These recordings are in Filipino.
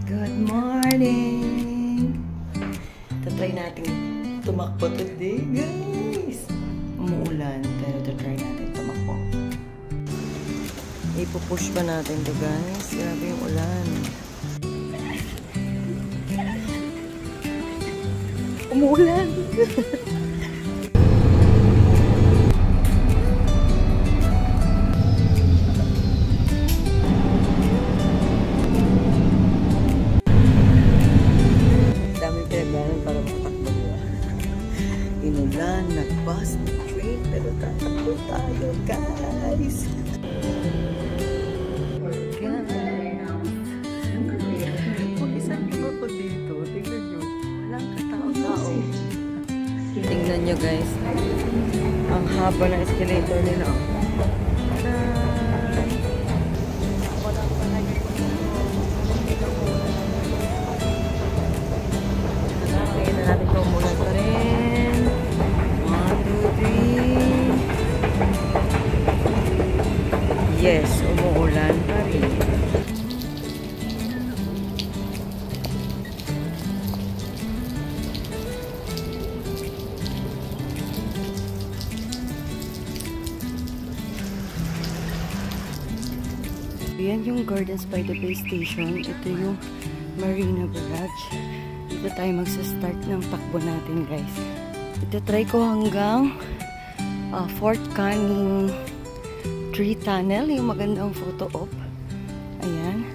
Good morning! Tatry natin tumakbo today, guys. Umuulan, pero tatry natin tumakbo. Ipupush pa natin to, guys. Grabe yung ulan. Umuulan! Inulan, nag-bus, nag-train, pero tatakbo tayo, guys! Mag-isang iba ko dito. Tingnan nyo. Walang katao-tao. Tingnan nyo, guys. Ang haba ng escalator nila. Tingnan natin kung umulan pa rin. 1, 2, 3. Yes, umuulan pa rin. Yan yung Gardens by the Bay Station. Ito yung Marina Barrage. Dito tayo magsa-start ng takbo natin, guys. Ito try ko hanggang Fort Canning Tree Tunnel, yung magandang photo op. Ayan.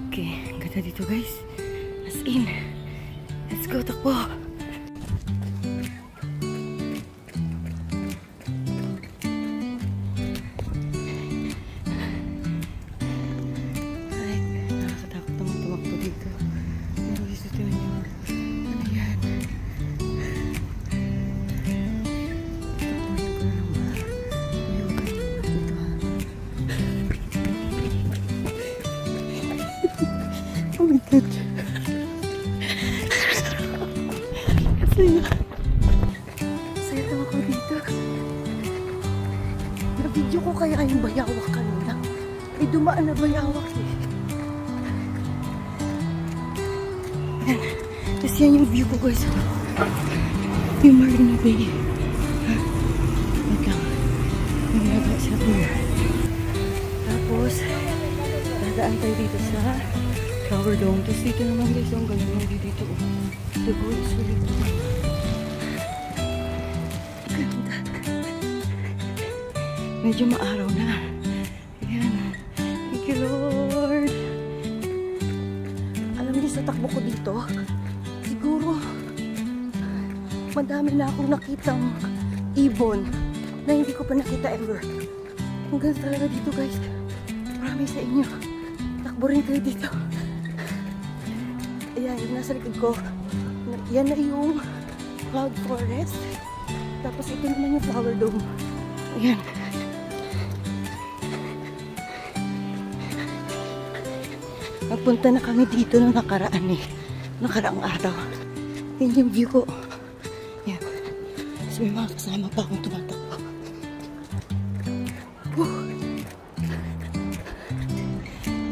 Okay, ang ganda dito, guys. As in. Let's go, takbo. Ay, nakakatakot naman tumakbo dito. Pero gusto ito nyo. Ano yan? Oh my God. Saya. Saya naman ako dito. Na-video ko kaya yung bayawak kanina. May dumaan na bayawak eh. Yan. Tapos yan yung view ko, guys. Yung Marina Bay. Wait lang. Yung laga siya doon. Tapos, dadaan tayo dito sa Flower Dome. Tapos dito naman, guys, ang ganda ng view dito. The boy is really good. Ganda. Medyo maaraw na. Ayan. Thank you, Lord. Alam niyo, sa takbo ko dito, siguro, madami na akong nakitang ibon na hindi ko pa nakita ever. Ang ganda talaga dito, guys. Promise sa inyo. Takbo rin kayo dito. Ayan, yung nasa likod ko. Yan na yung Cloud Forest. Tapos ito naman yung Flower Dome. Ayan. Nagpunta na kami dito nung nakaraan eh. Nakaraang araw. Yan yung view ko. Ayan. So may mga kasama pa akong tumatakbo.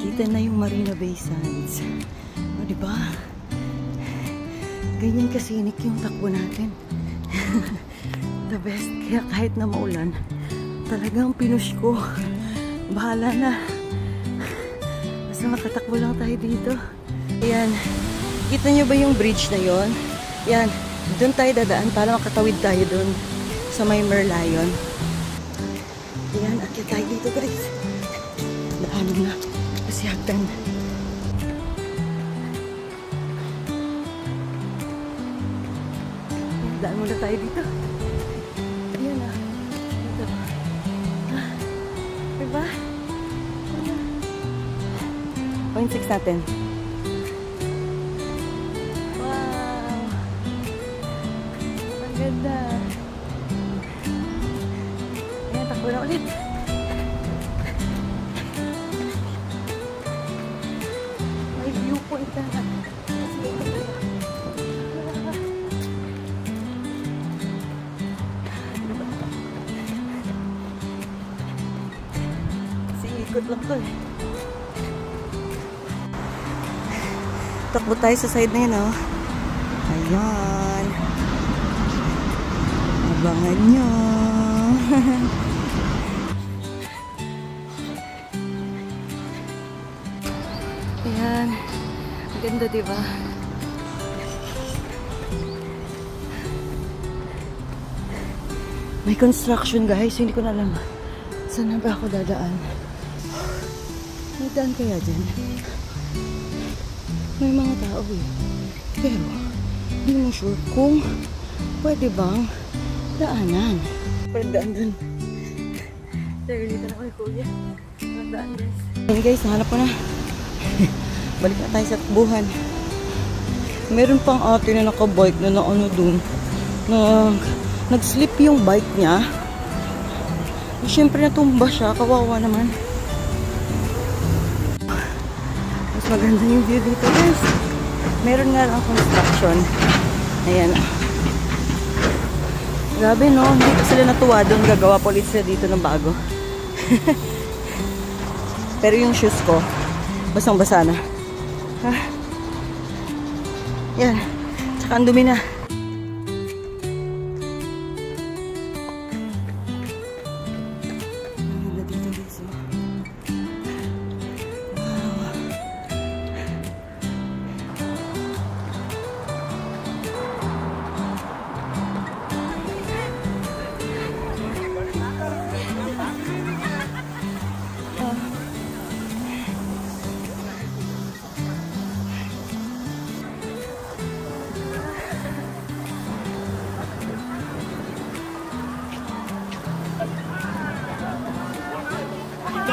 Kita na yung Marina Bay Sands. O diba? Ganyan kasinik yung takbo natin. The best. Kaya kahit na maulan, talagang pinush ko. Bahala na. Basta makatakbo lang tayo dito. Ayan. Kita nyo ba yung bridge na yon? Yan. Doon tayo dadaan para makatawid tayo doon sa may Merlion. Ayan. Akit tayo dito, guys. Daanan na. Kasi hagdan. Daan muna tayo dito. Ayan na. Dito. Diba? 0.6 natin. Wow! Ang ganda. Ayan, takbo na ulit. May viewpoint na. Ikot lang to eh. Takbo tayo sa side na yun, oh. Ayan. Abangan nyo. Ayan. Ang ganda, diba? May construction, guys. Hindi ko na alam. Saan na ba ako dadaan? May daan kaya dyan? May mga tao eh. Pero, hindi mo sure kung pwede bang daanan. Pwede daan dun. There, dito na ako ni Kuya. Daan, guys. Ayan, guys. Nahanap ko na. Balik na tayo sa takbuhan. Meron pang ate na nakabike na ano dun. Nag-slip yung bike niya. Siyempre natumba siya. Kawawa naman. Mas maganda yung view dito, guys. Meron nga lang construction. Ayan. Grabe, no? Hindi pa sila natuwa doon. Gagawa pa ulit sila dito ng bago. Pero yung shoes ko, basang-basa na. Ha? Yan. Tsaka ang dumi na.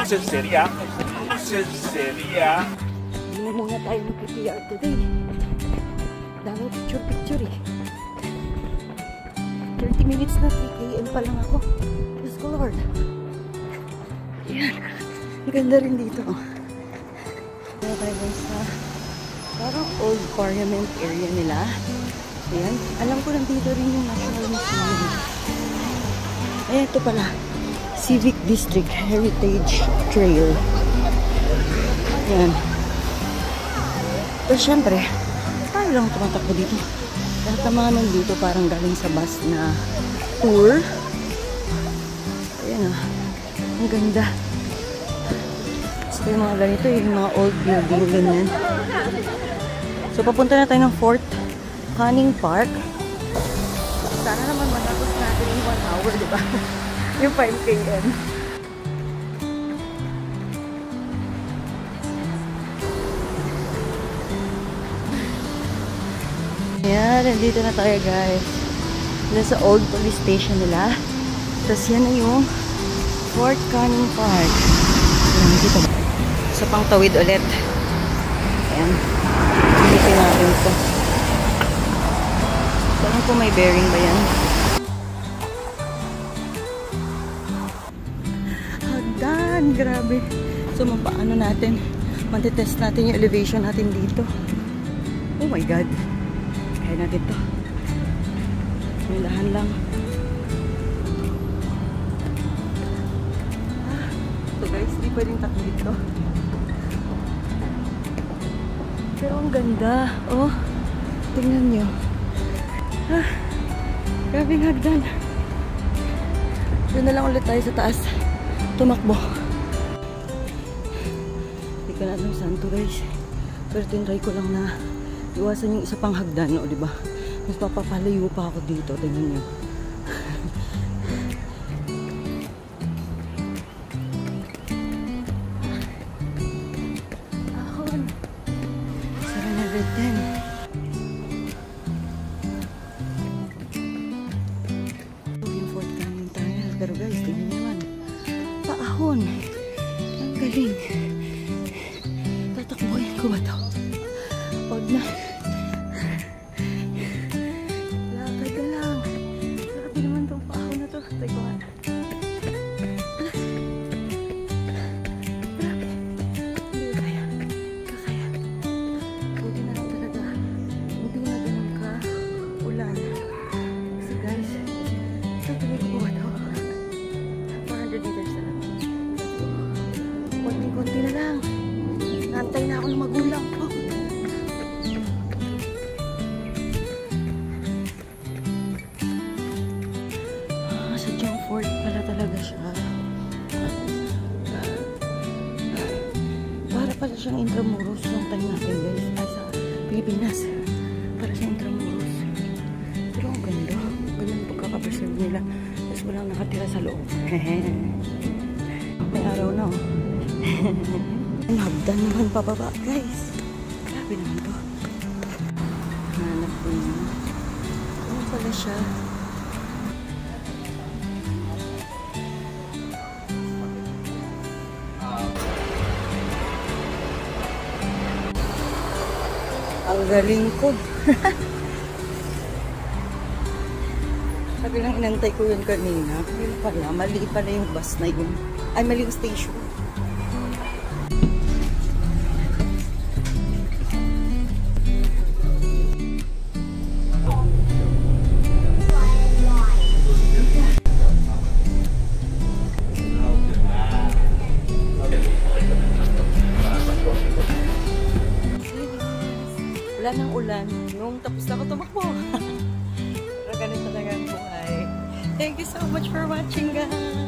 Entonces sería. Hindi na muna tayo mag-PPR today. Daming picture eh. 30 minutes na 3 km pa lang ako. Diyos ko Lord. Ayan. Ang ganda rin dito. Kaya tayo sa parang old parliament area nila. Ayan. Alam ko nandito rin yung National Museum. Eh, ito pala. Civic District Heritage Trail. Yan. Pero syempre, tayo lang tumatakbo dito. Lahat ng mga nandito parang galing sa bus na tour. Ayan, ang ganda. So yung mga ganito, yung mga old building, ganyan. So papunta na tayo ng Fort Canning Park. Sana naman matapos natin yung 1 hour, diba? Yung 5 km. Ayan, nandito na tayo, guys. Nasa old police station nila. Tapos yan na yung Fort Canning Park. Ayan, dito. Sa pangtawid ulit. Ayan. Dito natin ito. Saan ko may bearing ba yan? Grabe. So, mapaano natin? Matitest natin yung elevation natin dito. Oh my God. Kaya natin to. Milahan lang. So guys, di pwedeng takbo dito. Pero ang ganda. Oh, tingnan nyo. Grabe ng hagdan. Doon na lang ulit tayo sa taas. Tumakbo. Hindi ko na alam saan to, guys. Pero tinry ko lang na iwasan yung isa pang hagdan, no, diba? Mas papapalayo pa ako dito. Tingnan nyo. Ahon. 710. Yung Fort Canning tayo. Pero guys, tingnan nyo naman. Paahon. Ang galing. Tatakbuhin ko ba ito? Wag na. Lakad ka lang. Grabe naman itong paahon na to. Try ko nga. Grabe. Hindi ko kaya. Kakaya. Buti na lang talaga. Hindi na ganun ka ulan. Kasi guys, tatuloy ko ba ito? 400 meters na lang. Konti-konti na lang. Nantay na ako ng magulang ko. siyang Intramuros yung time natin guys. Sa Pilipinas. Para sa Intramuros. Pero ang ganda. Ganyan ang pagkakapreserve nila. Tapos walang nakatira sa loob. May araw na oh. Ang hagdan naman pababa guys. Grabe naman to. Hanap ko yun. Ano pala siya? Ang galing ko. Sabi lang inantay ko yun kanina. Yun pala, mali pala yung bus na yun. Ay, mali yung station. Wala nang ulan. Nung tapos na ako tumakbo. Pero ganun talaga ang buhay. Thank you so much for watching guys.